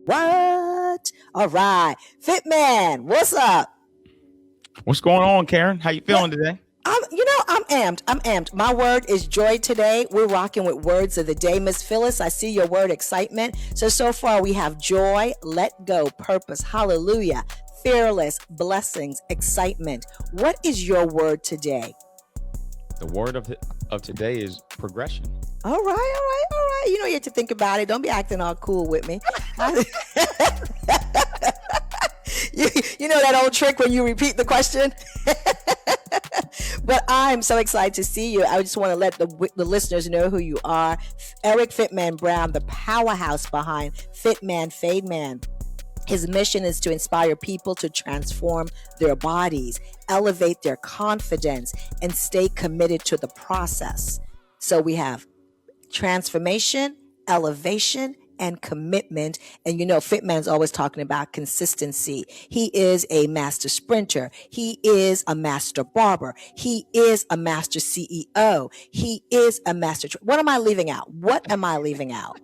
What? All right. Fitman, what's up? What's going on, Karen? How you What? feeling today? I'm amped. I'm amped. My word is joy today. We're rocking with words of the day. Miss Phyllis, I see your word excitement. So far we have joy, let go, purpose, hallelujah, fearless, blessings, excitement. What is your word today? The word of today is progression. All right. You have to think about it. Don't be acting all cool with me. You know that old trick when you repeat the question? But I'm so excited to see you. I just want to let the listeners know who you are. Eric Fitman Brown, the powerhouse behind Fitman Fade Man. His mission is to inspire people to transform their bodies, elevate their confidence, and stay committed to the process. So we have transformation, elevation, and commitment. And Fitman's always talking about consistency. He is a master sprinter. He is a master barber. He is a master CEO. He is a master. What am I leaving out?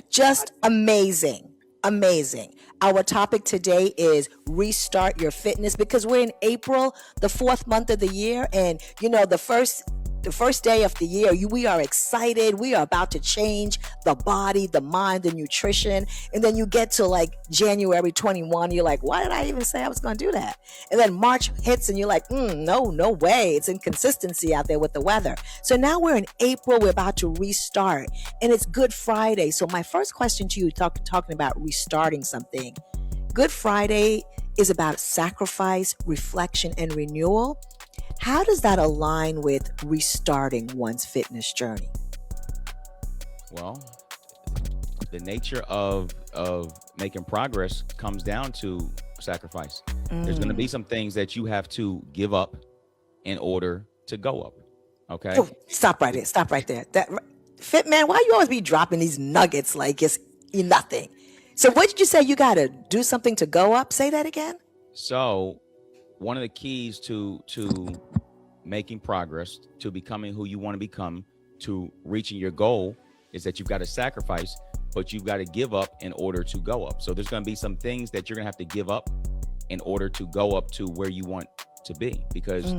Just amazing. Amazing. Our topic today is restart your fitness, because we're in April, the fourth month of the year. And the first day of the year, we are excited. We are about to change the body, the mind, the nutrition. And then you get to like January 21, you're like, why did I even say I was going to do that? And then March hits and you're like, no way. It's inconsistency out there with the weather. So now we're in April, we're about to restart, and it's Good Friday. So my first question to you, talking about restarting something. Good Friday is about sacrifice, reflection, and renewal. How does that align with restarting one's fitness journey? Well, the nature of making progress comes down to sacrifice. There's going to be some things that you have to give up in order to go up. Okay. Oh, stop right there. Fitman, why you always be dropping these nuggets like it's nothing? So what did you say? You got to do something to go up? Say that again. So one of the keys to making progress, to becoming who you want to become, to reaching your goal, is that you've got to sacrifice, but you've got to give up in order to go up. So there's going to be some things that you're going to have to give up in order to go up to where you want to be, because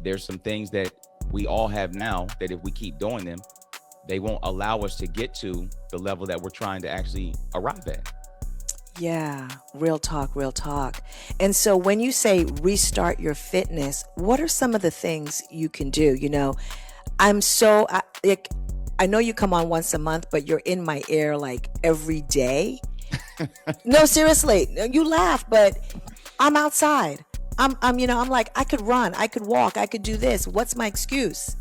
there's some things that we all have now that if we keep doing them, they won't allow us to get to the level that we're trying to actually arrive at. Yeah, real talk. And so when you say restart your fitness, what are some of the things you can do? I know you come on once a month, but you're in my ear like every day. No, seriously, you laugh, but I'm outside. I'm like, I could run, I could walk, I could do this. What's my excuse?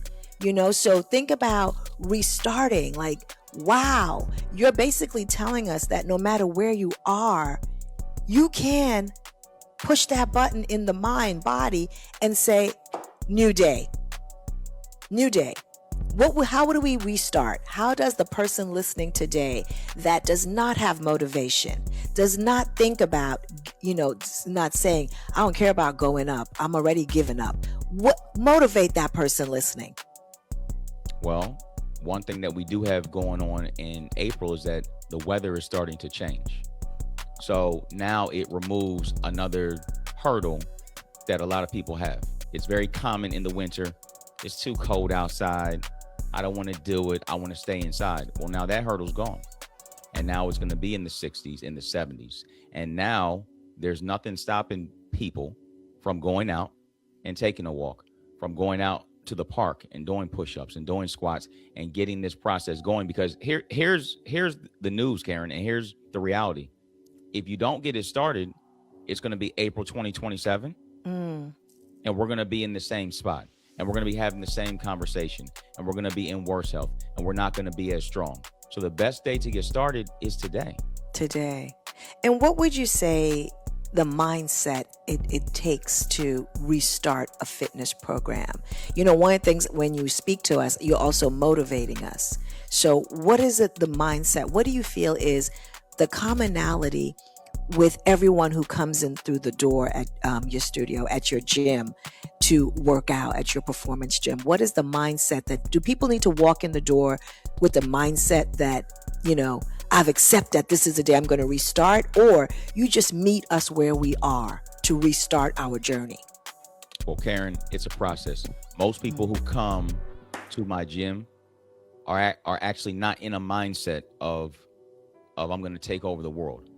So think about restarting. Like, wow, you're basically telling us that no matter where you are, you can push that button in the mind, body, and say, new day. How do we restart? How does the person listening today that does not have motivation, does not think about, not saying, I don't care about going up, I'm already giving up. What motivate that person listening? Well, one thing that we do have going on in April is that the weather is starting to change. So now it removes another hurdle that a lot of people have. It's very common in the winter. It's too cold outside. I don't want to do it. I want to stay inside. Well, now that hurdle's gone. And now it's going to be in the 60s, in the 70s. And now there's nothing stopping people from going out and taking a walk, from going out to the park and doing push-ups and doing squats and getting this process going. Because here's the news, Karen, and here's the reality. If you don't get it started, it's going to be April 2027, and we're going to be in the same spot, and we're going to be having the same conversation, and we're going to be in worse health, and we're not going to be as strong. So the best day to get started is today. And what would you say the mindset it takes to restart a fitness program? One of the things when you speak to us, you're also motivating us. So what is it, the mindset? What do you feel is the commonality with everyone who comes in through the door at your studio, at your gym, to work out at your performance gym? What is the mindset do people need to walk in the door with the mindset that, I've accepted that this is the day I'm going to restart, or you just meet us where we are to restart our journey? Well, Karen, it's a process. Most people who come to my gym are actually not in a mindset of I'm going to take over the world.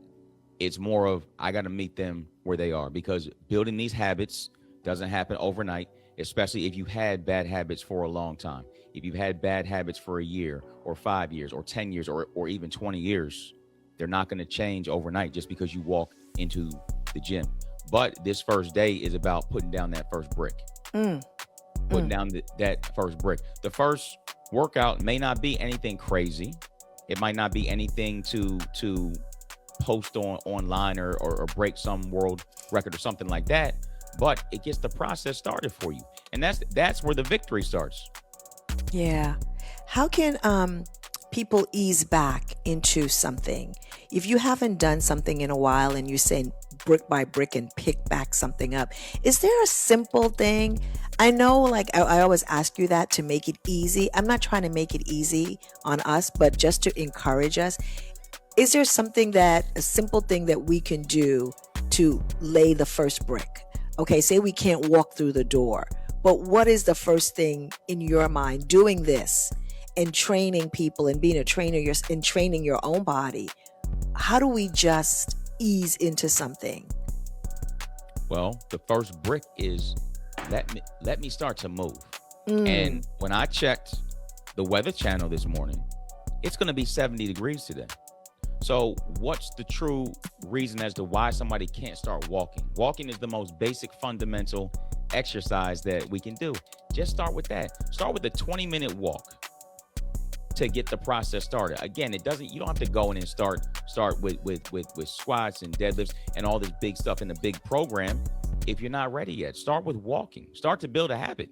It's more of I got to meet them where they are, because building these habits doesn't happen overnight, especially if you had bad habits for a long time. If you've had bad habits for a year or 5 years or 10 years or even 20 years, they're not going to change overnight just because you walk into the gym. But this first day is about putting down that first brick. Putting down that first brick. The first workout may not be anything crazy. It might not be anything to post online or break some world record or something like that, but it gets the process started for you. And that's where the victory starts. Yeah. How can people ease back into something? If you haven't done something in a while and you're saying brick by brick and pick back something up, is there a simple thing? I know, like, I always ask you that to make it easy. I'm not trying to make it easy on us, but just to encourage us. Is there something a simple thing that we can do to lay the first brick? Okay, say we can't walk through the door, but what is the first thing in your mind doing this and training people and being a trainer and training your own body? How do we just ease into something? Well, the first brick is let me start to move. And when I checked the Weather Channel this morning, it's going to be 70 degrees today. So what's the true reason as to why somebody can't start walking? Walking is the most basic fundamental exercise that we can do. Just start with that. Start with a 20-minute walk to get the process started. Again, you don't have to go in and start with squats and deadlifts and all this big stuff in a big program if you're not ready yet. Start with walking. Start to build a habit.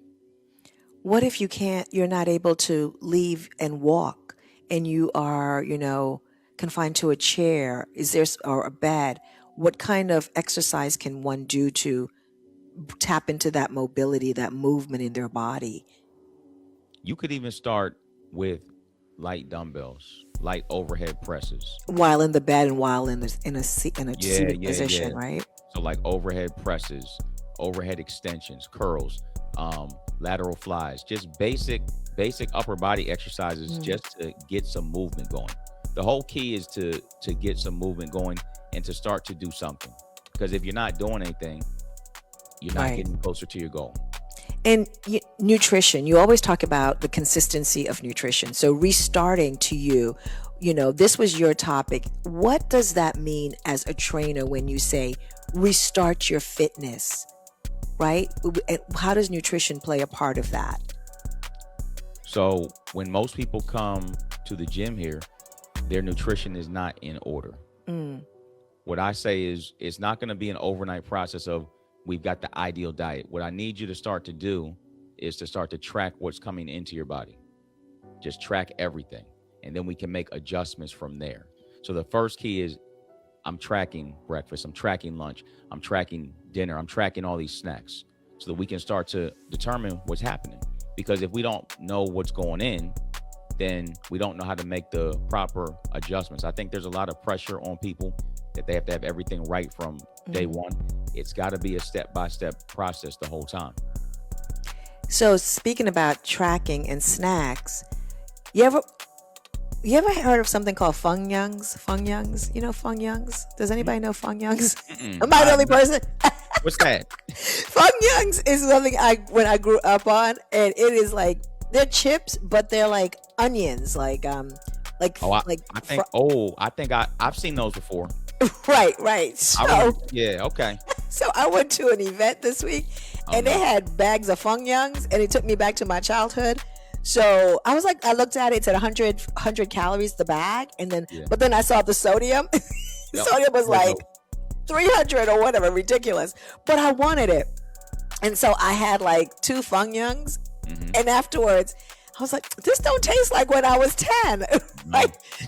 What if you're not able to leave and walk and you are, confined to a chair, or a bed? What kind of exercise can one do to tap into that mobility, that movement in their body? You could even start with light dumbbells, light overhead presses, while in the bed and while in a seated position, right? So like overhead presses, overhead extensions, curls, lateral flies, just basic upper body exercises, just to get some movement going. The whole key is to get some movement going and to start to do something. Because if you're not doing anything, you're not getting closer to your goal. And nutrition, you always talk about the consistency of nutrition. So restarting to you, this was your topic. What does that mean as a trainer when you say restart your fitness, right? And how does nutrition play a part of that? So when most people come to the gym here, their nutrition is not in order. What I say is it's not going to be an overnight process of we've got the ideal diet. What I need you to start to do is to start to track what's coming into your body. Just track everything. And then we can make adjustments from there. So the first key is I'm tracking breakfast, I'm tracking lunch, I'm tracking dinner, I'm tracking all these snacks so that we can start to determine what's happening. Because if we don't know what's going in, then we don't know how to make the proper adjustments. I think there's a lot of pressure on people that they have to have everything right from day one. It's got to be a step-by-step process the whole time. So speaking about tracking and snacks, you ever heard of something called Fung Youngs? Fung Youngs? You know Fung Youngs? Does anybody know Fung Youngs? Am I the only person? What's that? Fung Youngs is something when I grew up on, and it is like they're chips, but they're like onions, I think I've seen those before. Right. So okay. So I went to an event this week, and they had bags of Fung Youngs, and it took me back to my childhood. So I was like, I looked at it, it said 100 calories the bag, and then but then I saw the sodium. Sodium was like 300 or whatever, ridiculous. But I wanted it, and so I had like 2 Fung Youngs, and afterwards I was like, this don't taste like when I was 10.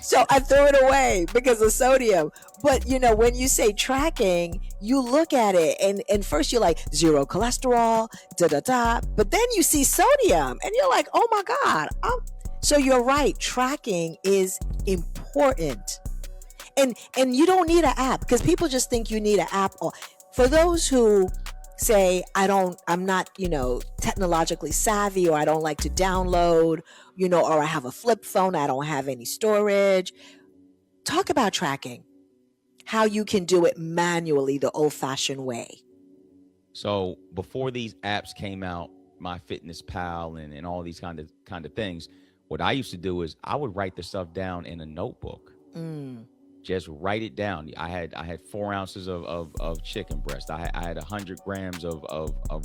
So I threw it away because of sodium. But when you say tracking, you look at it and first you're like 0 cholesterol, but then you see sodium and you're like, oh my God. So you're right. Tracking is important. And you don't need an app, because people just think you need an app. Or for those who say, I'm not, technologically savvy, or I don't like to download, or I have a flip phone, I don't have any storage. Talk about tracking, how you can do it manually the old-fashioned way. So before these apps came out, MyFitnessPal and all these kind of things, what I used to do is I would write the stuff down in a notebook. Just write it down. I had 4 ounces of chicken breast. I had 100 grams of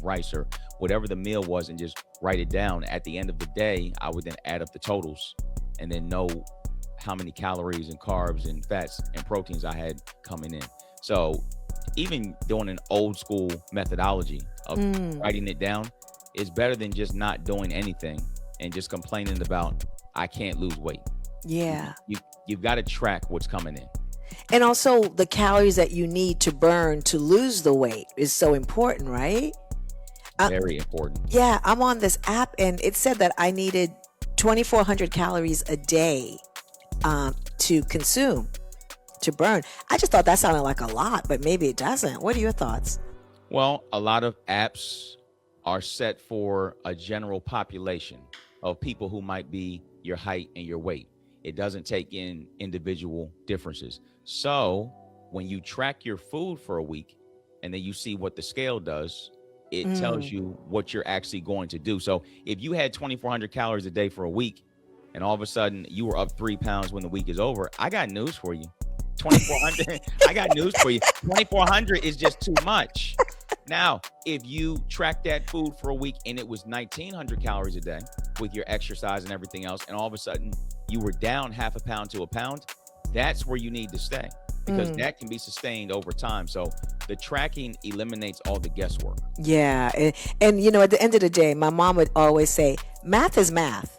rice, or whatever the meal was, and just write it down. At the end of the day, I would then add up the totals and then know how many calories and carbs and fats and proteins I had coming in. So even doing an old school methodology of writing it down is better than just not doing anything and just complaining about, I can't lose weight. Yeah. You've got to track what's coming in. And also the calories that you need to burn to lose the weight is so important, right? Very important. Yeah, I'm on this app and it said that I needed 2,400 calories a day to consume, to burn. I just thought that sounded like a lot, but maybe it doesn't. What are your thoughts? Well, a lot of apps are set for a general population of people who might be your height and your weight. It doesn't take in individual differences. So when you track your food for a week and then you see what the scale does, it tells you what you're actually going to do. So if you had 2,400 calories a day for a week and all of a sudden you were up 3 pounds when the week is over, I got news for you. 2,400, I got news for you. 2,400 is just too much. Now, if you track that food for a week and it was 1,900 calories a day with your exercise and everything else, and all of a sudden you were down half a pound to a pound, that's where you need to stay, because that can be sustained over time. So the tracking eliminates all the guesswork. Yeah. And at the end of the day, my mom would always say, math is math.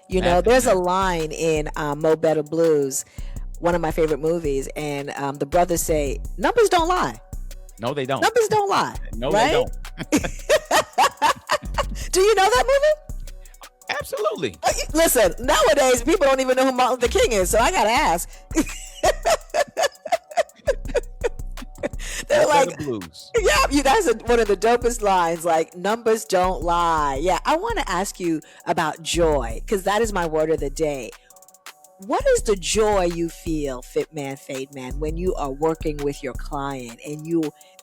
There's a line in Mo Better Blues, one of my favorite movies, and the brothers say, numbers don't lie. No, they don't. Numbers don't lie. No, right? they don't. Do you know that movie? Absolutely. Listen, nowadays people don't even know who Martin Luther King is, so I gotta ask. They're like, blues. Yeah, you guys are one of the dopest lines. Like, numbers don't lie. Yeah, I want to ask you about joy, because that is my word of the day. What is the joy you feel, Fitman, Fademan, when you are working with your client and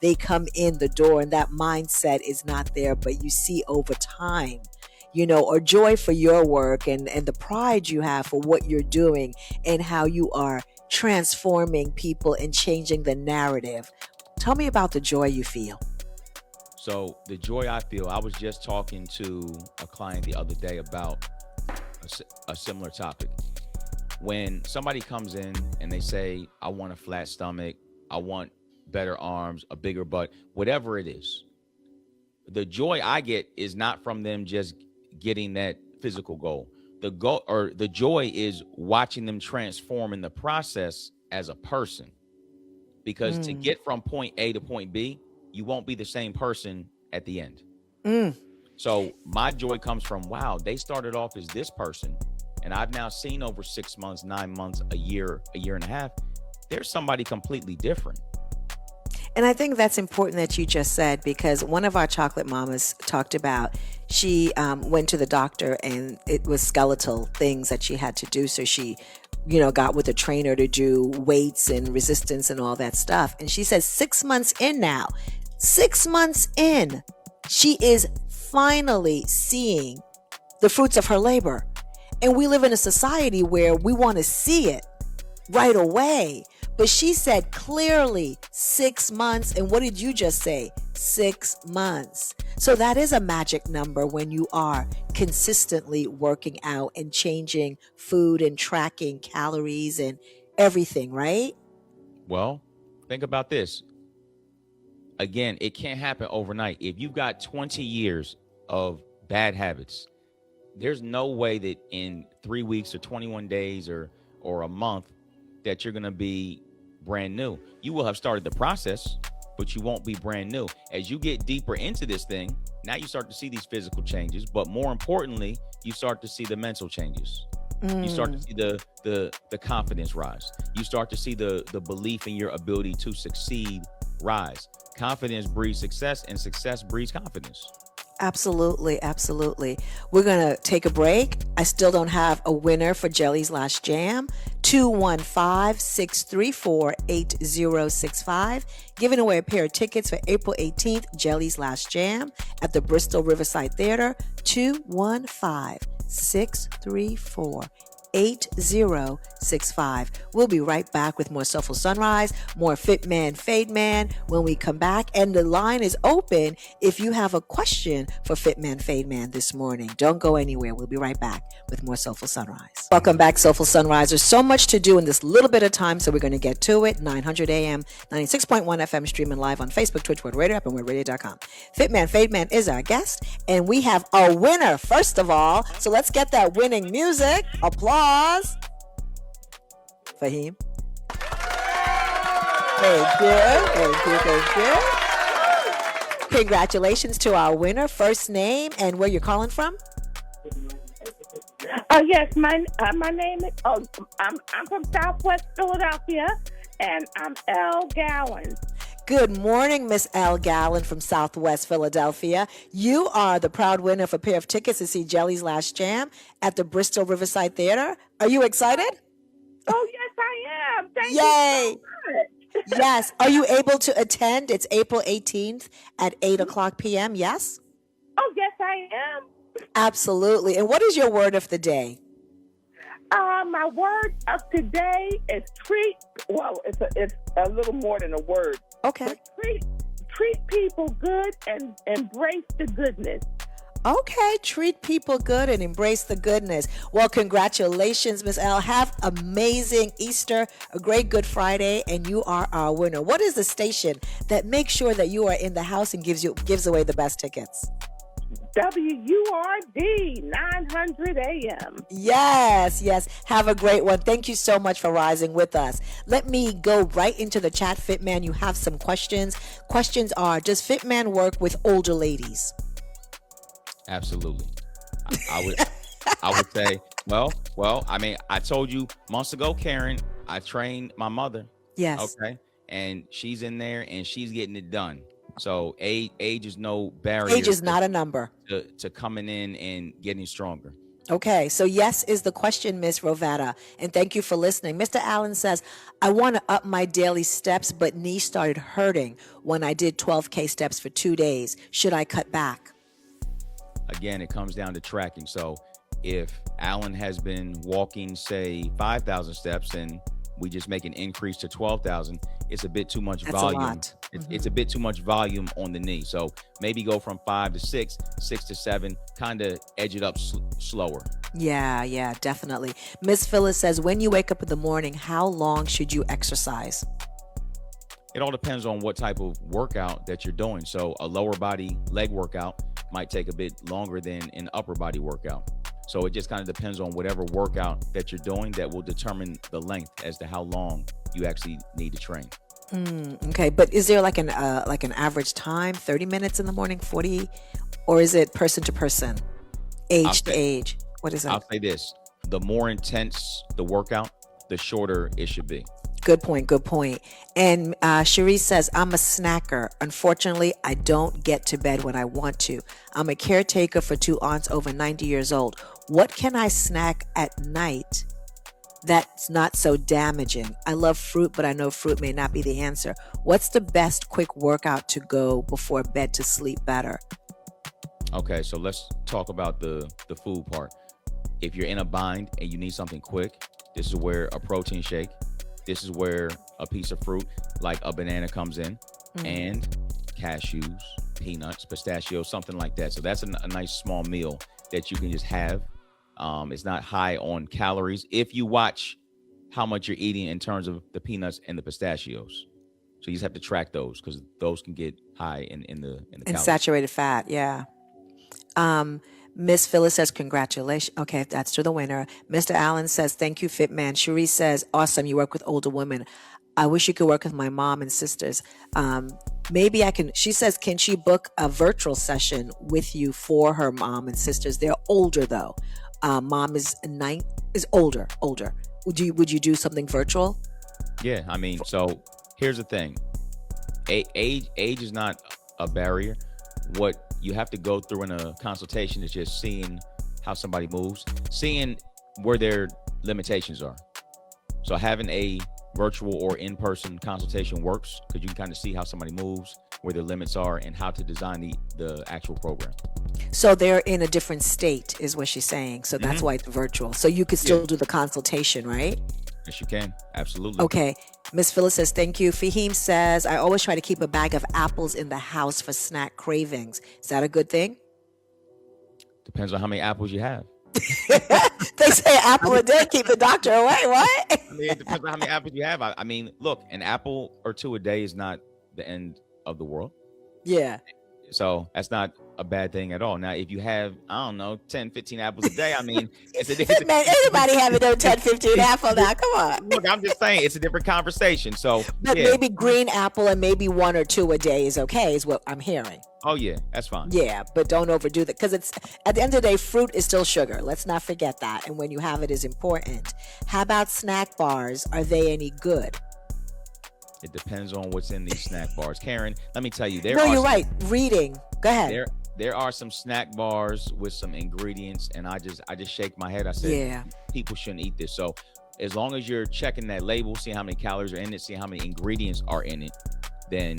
they come in the door and that mindset is not there, but you see over time, or joy for your work and the pride you have for what you're doing and how you are transforming people and changing the narrative? Tell me about the joy you feel. So the joy I feel, I was just talking to a client the other day about a similar topic. When somebody comes in and they say, I want a flat stomach, I want better arms, a bigger butt, whatever it is, the joy I get is not from them just getting that physical goal. The joy is watching them transform in the process as a person. Because to get from point A to point B, you won't be the same person at the end. So my joy comes from, wow, they started off as this person, and I've now seen over 6 months, 9 months, a year and a half, there's somebody completely different. And I think that's important that you just said, because one of our chocolate mamas talked about, she went to the doctor and it was skeletal things that she had to do. So she, got with a trainer to do weights and resistance and all that stuff. And she says 6 months in now, 6 months in, she is finally seeing the fruits of her labor. And we live in a society where we want to see it right away. But she said clearly 6 months. And what did you just say? 6 months. So that is a magic number when you are consistently working out and changing food and tracking calories and everything, right? Well, think about this. Again, it can't happen overnight. If you've got 20 years of bad habits, there's no way that in 3 weeks or 21 days or a month that you're going to be brand new. You will have started the process, but you won't be brand new. As you get deeper into this thing, now you start to see these physical changes, but more importantly, you start to see the mental changes. You start to see the confidence rise. You start to see the belief in your ability to succeed rise. Confidence breeds success, and success breeds confidence. Absolutely, absolutely. We're going to take a break. I still don't have a winner for Jelly's Last Jam. 215-634-8065. Giving away a pair of tickets for April 18th, Jelly's Last Jam at the Bristol Riverside Theater. 215-634-8065. We'll be right back with more Soulful Sunrise, more Fitman, Fade Man when we come back. And the line is open if you have a question for Fitman, Fade Man this morning. Don't go anywhere. We'll be right back with more Soulful Sunrise. Welcome back, Soulful Sunrise. There's so much to do in this little bit of time, so we're going to get to it. 900 AM, 96.1 FM, streaming live on Facebook, Twitch, WURD Radio app, and WURDradio.com. Fitman, Fade Man is our guest, and we have a winner, first of all. So let's get that winning music. Applause. Fahim. Thank you. Congratulations to our winner. First name and where you're calling from? Yes, my name is. I'm from Southwest Philadelphia, and I'm L. Gowan. Good morning, Miss L. Gallen from Southwest Philadelphia. You are the proud winner of a pair of tickets to see Jelly's Last Jam at the Bristol Riverside Theater. Are you excited? Oh, yes, I am. Thank Yay. you so much. Yes. Are you able to attend? It's April 18th at 8 o'clock p.m., yes? Oh, yes, I am. Absolutely. And what is your word of the day? My word of today is treat. Well, it's a little more than a word. Okay. But treat people good and embrace the goodness. Okay, treat people good and embrace the goodness. Well, congratulations, Miss L. Have amazing Easter, a great Good Friday, and you are our winner. What is the station that makes sure that you are in the house and gives away the best tickets? WURD 900 AM. Yes. Have a great one. Thank you so much for rising with us. Let me go right into the chat, Fitman. You have some questions. Questions are, does Fitman work with older ladies? Absolutely. I would say, well, I mean, I told you months ago, Karen, I trained my mother. Yes. Okay. And she's in there and she's getting it done. So age is no barrier. Age is not a number. To coming in and getting stronger. Okay, so yes is the question, Miss Rovetta, and thank you for listening. Mr. Allen says, I want to up my daily steps, but knee started hurting when I did 12K steps for 2 days. Should I cut back? Again, it comes down to tracking. So if Alan has been walking, say, 5,000 steps and we just make an increase to 12,000, it's a bit too much volume. A lot. It's a bit too much volume on the knee. So maybe go from 5 to 6, 6 to 7, kind of edge it up slower. Yeah, definitely. Miss Phyllis says, when you wake up in the morning, how long should you exercise? It all depends on what type of workout that you're doing. So a lower body leg workout might take a bit longer than an upper body workout. So it just kind of depends on whatever workout that you're doing that will determine the length as to how long you actually need to train. Okay, but is there like an average time? 30 minutes in the morning, 40, or is it person to person, age to age? What is that? I'll say this: the more intense the workout, the shorter it should be. Good point. And Cherise says, I'm a snacker. Unfortunately, I don't get to bed when I want to. I'm a caretaker for 2 aunts over 90 years old. What can I snack at night that's not so damaging? I love fruit, but I know fruit may not be the answer. What's the best quick workout to go before bed to sleep better? Okay, so let's talk about the food part. If you're in a bind and you need something quick, this is where a protein shake, this is where a piece of fruit like a banana comes in, and cashews, peanuts, pistachios, something like that. So that's a nice small meal that you can just have. It's not high on calories if you watch how much you're eating in terms of the peanuts and the pistachios. So you just have to track those because those can get high in the calories. Saturated fat, yeah. Miss Phyllis says, congratulations. Okay, that's to the winner. Mr. Allen says, thank you, Fitman. Cherise says, awesome, you work with older women. I wish you could work with my mom and sisters. Maybe I can, she says, can she book a virtual session with you for her mom and sisters? They're older though. Mom is older. Would you do something virtual? Yeah, I mean, so here's the thing. Age is not a barrier. What you have to go through in a consultation is just seeing how somebody moves, seeing where their limitations are. So having a virtual or in-person consultation works because you can kind of see how somebody moves, where their limits are, and how to design the actual program. So they're in a different state, is what she's saying. So that's why it's virtual. So you could still do the consultation, right? Yes, you can. Absolutely. Okay. Miss Phyllis says, thank you. Fahim says, I always try to keep a bag of apples in the house for snack cravings. Is that a good thing? Depends on how many apples you have. They say apple a day, keep the doctor away. What? I mean, it depends on how many apples you have. I mean, look, an apple or two a day is not the end of the world. Yeah. So that's not a bad thing at all. Now, if you have, I don't know, 10, 15 apples a day, I mean, Man, anybody having no 10, 15 apple now? Come on. Look, I'm just saying, it's a different conversation. So, but maybe green apple and maybe 1 or 2 a day is okay, is what I'm hearing. Oh, yeah, that's fine. Yeah, but don't overdo that because it's at the end of the day, fruit is still sugar. Let's not forget that. And when you have it is important. How about snack bars? Are they any good? It depends on what's in these snack bars. Karen, let me tell you, you're right. Reading. Go ahead. There are some snack bars with some ingredients, and I just shake my head. I said, people shouldn't eat this. So as long as you're checking that label, seeing how many calories are in it, seeing how many ingredients are in it, then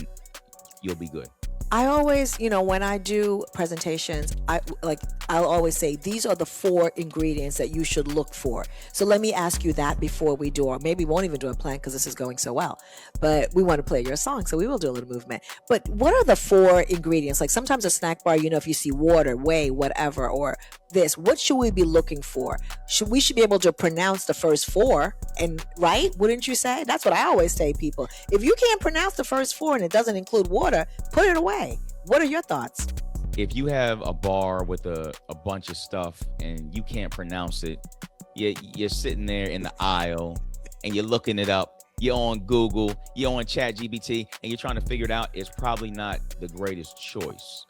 you'll be good. I always, when I do presentations, I'll always say these are the 4 ingredients that you should look for. So let me ask you that before we do, or maybe we won't even do a plan because this is going so well. But we want to play your song, so we will do a little movement. But what are the 4 ingredients? Like sometimes a snack bar, if you see water, whey, whatever, or this, what should we be looking for? We should be able to pronounce the first 4, and right? Wouldn't you say? That's what I always say, people. If you can't pronounce the first 4 and it doesn't include water, put it away. What are your thoughts? If you have a bar with a bunch of stuff and you can't pronounce it, you're sitting there in the aisle and you're looking it up. You're on Google, you're on ChatGPT, and you're trying to figure it out. It's probably not the greatest choice.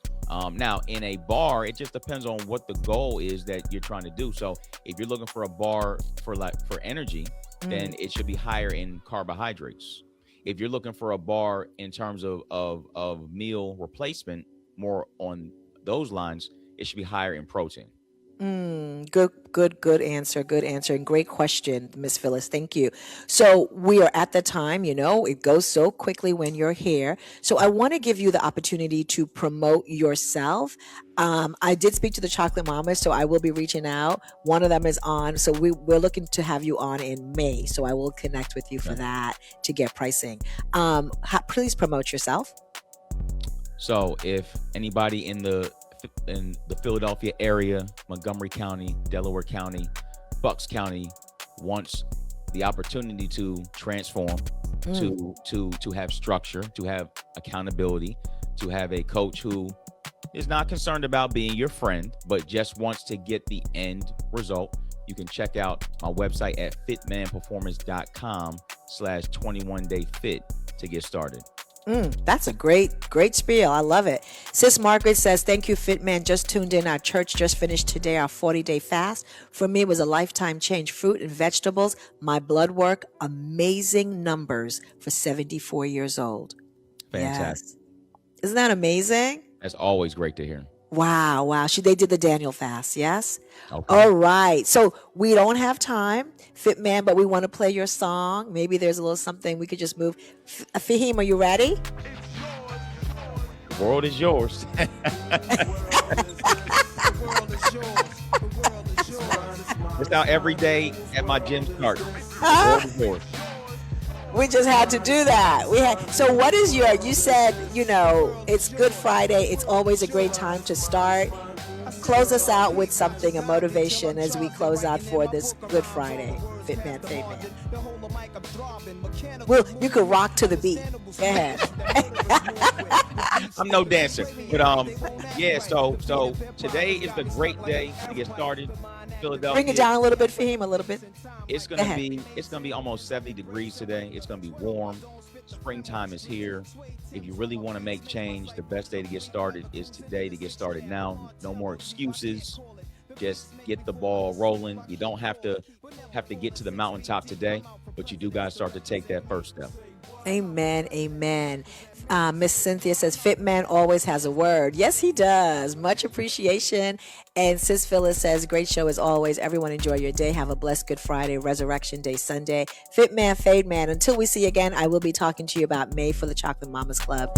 Now, in a bar, it just depends on what the goal is that you're trying to do. So if you're looking for a bar for energy, then it should be higher in carbohydrates. If you're looking for a bar in terms of meal replacement, more on those lines, it should be higher in protein. Good answer. Good answer. And great question, Miss Phyllis. Thank you. So we are at the time, it goes so quickly when you're here. So I want to give you the opportunity to promote yourself. I did speak to the Chocolate Mamas, so I will be reaching out. One of them is on. So we're looking to have you on in May. So I will connect with you for that to get pricing. Please promote yourself. So if anybody in the Philadelphia area, Montgomery County, Delaware County, Bucks County wants the opportunity to transform, to have structure, to have accountability, to have a coach who is not concerned about being your friend, but just wants to get the end result, you can check out my website at fitmanperformance.com/21dayfit to get started. That's a great spiel. I love it. Sis Margaret says, thank you, Fitman. Just tuned in. Our church just finished today our 40-day fast. For me, it was a lifetime change. Fruit and vegetables, my blood work, amazing numbers for 74 years old. Fantastic. Yes. Isn't that amazing? That's always great to hear. Wow. They did the Daniel fast, yes? Okay. All right. So we don't have time, Fitman, but we want to play your song. Maybe there's a little something we could just move. Fahim, are you ready? The world is yours. It's out every day at my gym start. The world is yours. We just had to do that. So what is you said, it's Good Friday. It's always a great time to start. Close us out with something, a motivation as we close out for this Good Friday. Fitman. Well, you could rock to the beat. Go ahead. I'm no dancer, but so today is the great day to get started. Philadelphia. Bring it down a little bit for him, a little bit. It's gonna be almost 70 degrees today. It's gonna be warm. Springtime is here. If you really want to make change, the best day to get started is today, to get started now. No more excuses. just get the ball rolling. You don't have to get to the mountaintop today, but you do got to start to take that first step. Amen. Amen. Miss Cynthia says, Fitman always has a word. Yes, he does. Much appreciation. And Sis Phyllis says, great show as always. Everyone enjoy your day. Have a blessed Good Friday, Resurrection Day, Sunday. Fitman, Fade Man. Until we see you again, I will be talking to you about May for the Chocolate Mamas Club.